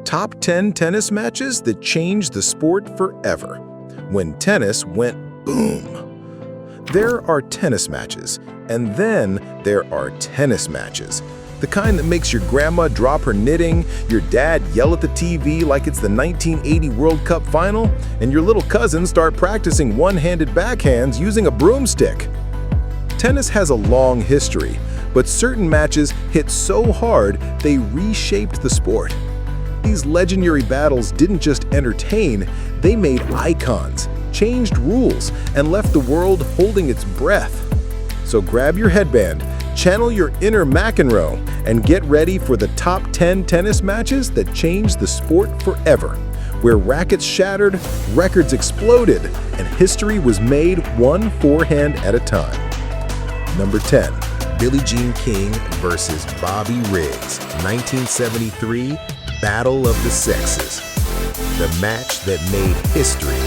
Top 10 tennis matches that changed the sport forever. When tennis went boom. There are tennis matches, and then there are tennis matches. The kind that makes your grandma drop her knitting, your dad yell at the TV like it's the 1980 World Cup final, and your little cousins start practicing one-handed backhands using a broomstick. Tennis has a long history, but certain matches hit so hard they reshaped the sport. These legendary battles didn't just entertain, they made icons, changed rules, and left the world holding its breath. So grab your headband, channel your inner McEnroe, and get ready for the top 10 tennis matches that changed the sport forever, where rackets shattered, records exploded, and history was made one forehand at a time. Number 10. Billie Jean King versus Bobby Riggs, 1973, Battle of the Sexes. The match that made history.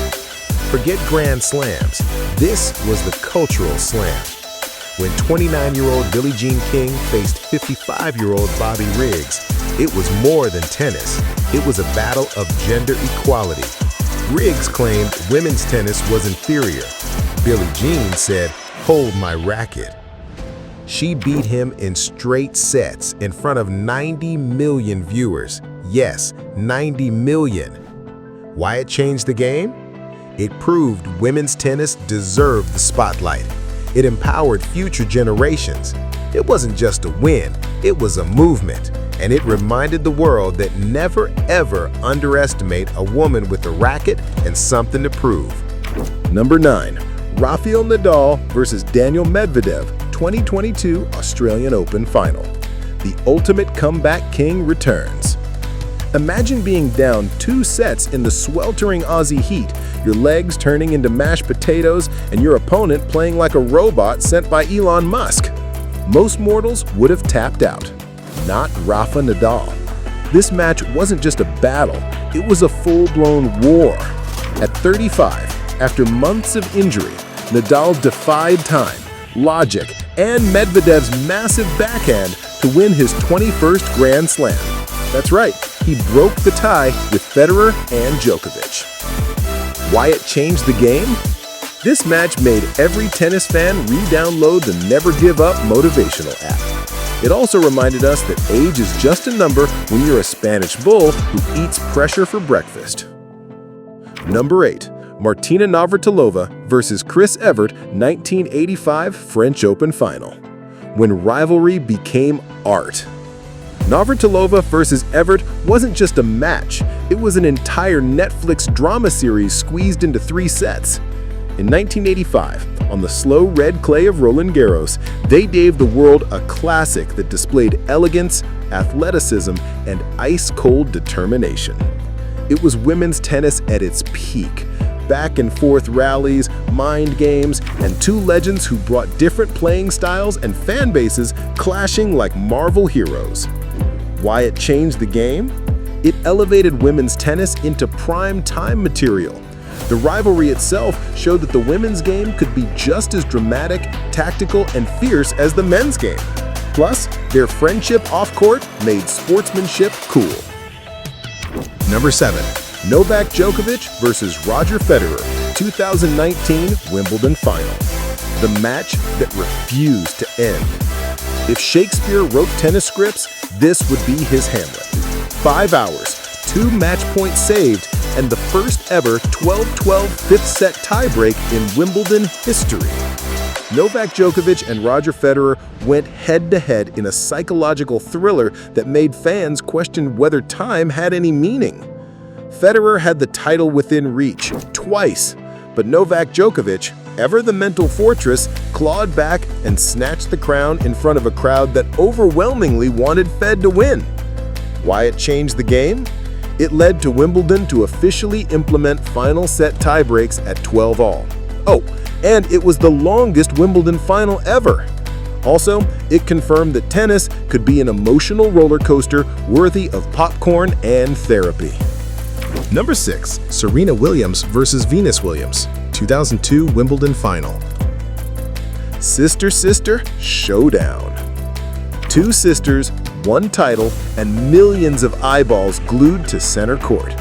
Forget Grand Slams, this was the cultural slam. When 29-year-old Billie Jean King faced 55-year-old Bobby Riggs, it was more than tennis. It was a battle of gender equality. Riggs claimed women's tennis was inferior. Billie Jean said, "Hold my racket." She beat him in straight sets in front of 90 million viewers. Yes, 90 million. Why it changed the game? It proved women's tennis deserved the spotlight. It empowered future generations. It wasn't just a win, it was a movement. And it reminded the world that never ever underestimate a woman with a racket and something to prove. Number 9. Rafael Nadal versus Daniel Medvedev, 2022 Australian Open Final. The ultimate comeback king returns. Imagine being down 2 sets in the sweltering Aussie heat, your legs turning into mashed potatoes, and your opponent playing like a robot sent by Elon Musk. Most mortals would have tapped out. Not Rafa Nadal. This match wasn't just a battle, it was a full-blown war. At 35, after months of injury, Nadal defied time, logic, and Medvedev's massive backhand to win his 21st Grand Slam. That's right, he broke the tie with Federer and Djokovic. Why it changed the game? This match made every tennis fan re-download the Never Give Up motivational app. It also reminded us that age is just a number when you're a Spanish bull who eats pressure for breakfast. Number 8. Martina Navratilova versus Chris Evert, 1985 French Open Final. When rivalry became art. Navratilova versus Evert wasn't just a match, it was an entire Netflix drama series squeezed into 3 sets. In 1985, on the slow red clay of Roland Garros, they gave the world a classic that displayed elegance, athleticism, and ice-cold determination. It was women's tennis at its peak. Back and forth rallies, mind games, and 2 legends who brought different playing styles and fan bases clashing like Marvel heroes. Why it changed the game? It elevated women's tennis into prime time material. The rivalry itself showed that the women's game could be just as dramatic, tactical, and fierce as the men's game. Plus, their friendship off-court made sportsmanship cool. Number 7. Novak Djokovic versus Roger Federer, 2019 Wimbledon Final. The match that refused to end. If Shakespeare wrote tennis scripts, this would be his Hamlet. 5 hours, 2 match points saved, and the first ever 12-12 fifth set tiebreak in Wimbledon history. Novak Djokovic and Roger Federer went head-to-head in a psychological thriller that made fans question whether time had any meaning. Federer had the title within reach, twice, but Novak Djokovic, ever the mental fortress, clawed back and snatched the crown in front of a crowd that overwhelmingly wanted Fed to win. Why it changed the game? It led to Wimbledon to officially implement final set tiebreaks at 12-all. Oh, and it was the longest Wimbledon final ever. Also, it confirmed that tennis could be an emotional roller coaster worthy of popcorn and therapy. Number 6. Serena Williams versus Venus Williams, 2002 Wimbledon Final. Sister, showdown. 2 sisters, one title, and millions of eyeballs glued to center court.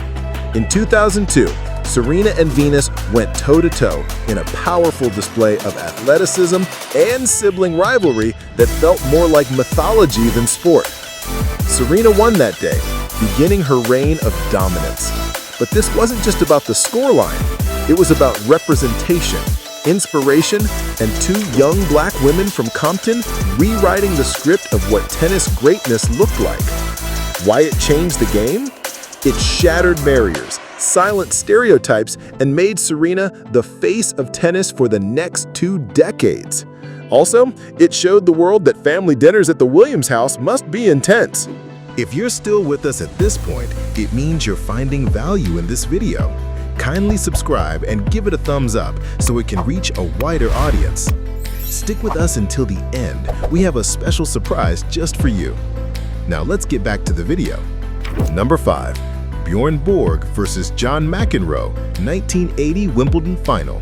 In 2002, Serena and Venus went toe-to-toe in a powerful display of athleticism and sibling rivalry that felt more like mythology than sport. Serena won that day, beginning her reign of dominance. But this wasn't just about the scoreline. It was about representation, inspiration, and two young black women from Compton rewriting the script of what tennis greatness looked like. Why it changed the game? It shattered barriers, silenced stereotypes, and made Serena the face of tennis for the next 2 decades. Also, it showed the world that family dinners at the Williams house must be intense. If you're still with us at this point, it means you're finding value in this video. Kindly subscribe and give it a thumbs up so it can reach a wider audience. Stick with us until the end. We have a special surprise just for you. Now let's get back to the video. Number 5. Björn Borg versus John McEnroe, 1980 Wimbledon Final.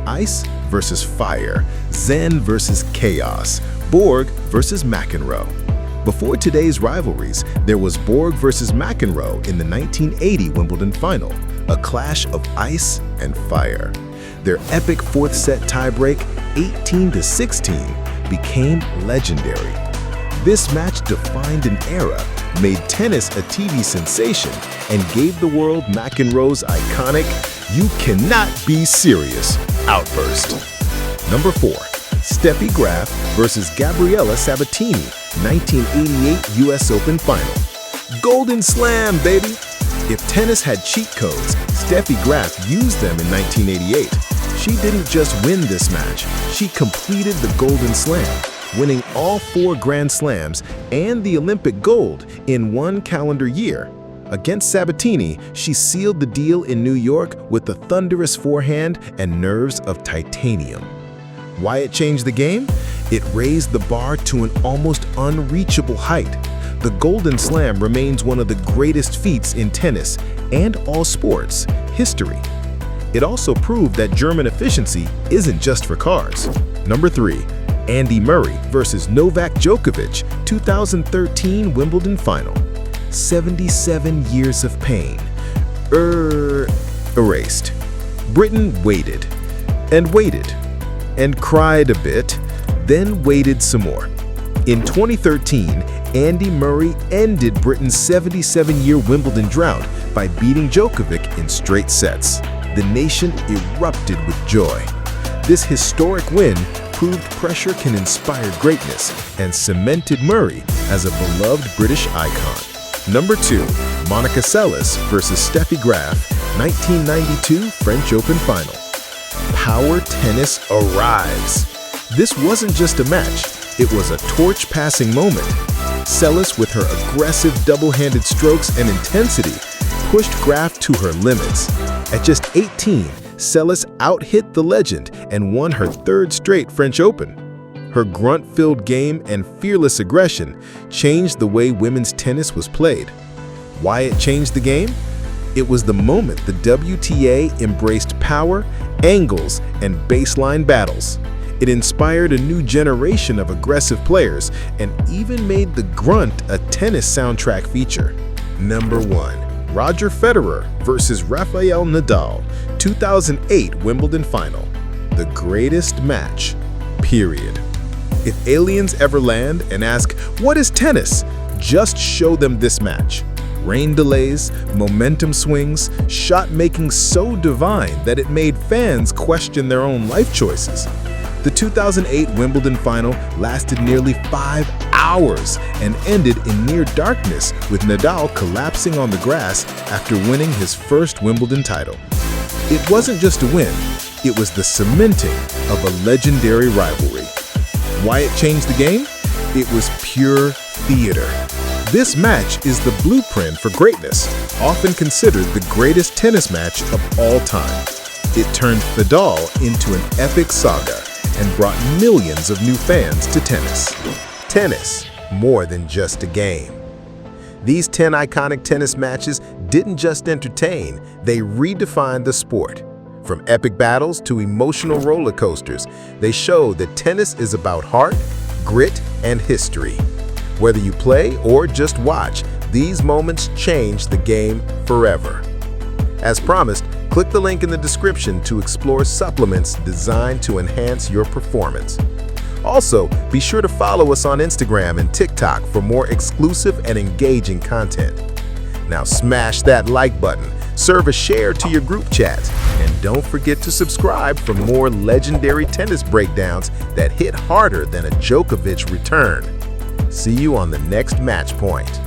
Ice versus fire, Zen versus chaos, Borg versus McEnroe. Before today's rivalries, there was Borg versus McEnroe in the 1980 Wimbledon Final, a clash of ice and fire. Their epic fourth-set tiebreak, 18-16, became legendary. This match defined an era, made tennis a TV sensation, and gave the world McEnroe's iconic "You cannot be serious" outburst. Number 4. Steffi Graf versus Gabriela Sabatini, 1988 US Open Final. Golden Slam, baby! If tennis had cheat codes, Steffi Graf used them in 1988. She didn't just win this match, she completed the Golden Slam, winning all 4 Grand Slams and the Olympic gold in 1 calendar year. Against Sabatini, she sealed the deal in New York with a thunderous forehand and nerves of titanium. Why it changed the game? It raised the bar to an almost unreachable height. The Golden Slam remains one of the greatest feats in tennis and all sports history. It also proved that German efficiency isn't just for cars. Number 3. Andy Murray versus Novak Djokovic, 2013 Wimbledon Final. 77 years of pain. Erased. Britain waited, and cried a bit, then waited some more. In 2013, Andy Murray ended Britain's 77-year Wimbledon drought by beating Djokovic in straight sets. The nation erupted with joy. This historic win proved pressure can inspire greatness and cemented Murray as a beloved British icon. Number 2. Monica Seles versus Steffi Graf, 1992 French Open Final. Power tennis arrives. This wasn't just a match, it was a torch-passing moment. Seles, with her aggressive double-handed strokes and intensity, pushed Graf to her limits. At just 18, Seles out-hit the legend and won her 3rd straight French Open. Her grunt-filled game and fearless aggression changed the way women's tennis was played. Why it changed the game? It was the moment the WTA embraced power, angles, and baseline battles. It inspired a new generation of aggressive players and even made the grunt a tennis soundtrack feature. Number 1. Roger Federer versus Rafael Nadal, 2008 Wimbledon Final. The greatest match, period. If aliens ever land and ask, "What is tennis?" just show them this match. Rain delays, momentum swings, shot-making so divine that it made fans question their own life choices. The 2008 Wimbledon Final lasted nearly 5 hours and ended in near darkness, with Nadal collapsing on the grass after winning his first Wimbledon title. It wasn't just a win, it was the cementing of a legendary rivalry. Why it changed the game? It was pure theater. This match is the blueprint for greatness, often considered the greatest tennis match of all time. It turned Nadal into an epic saga and brought millions of new fans to tennis. Tennis, more than just a game. These 10 iconic tennis matches didn't just entertain, they redefined the sport. From epic battles to emotional roller coasters, they show that tennis is about heart, grit, and history. Whether you play or just watch, these moments change the game forever. As promised, click the link in the description to explore supplements designed to enhance your performance. Also, be sure to follow us on Instagram and TikTok for more exclusive and engaging content. Now smash that like button, serve a share to your group chats, and don't forget to subscribe for more legendary tennis breakdowns that hit harder than a Djokovic return. See you on the next match point.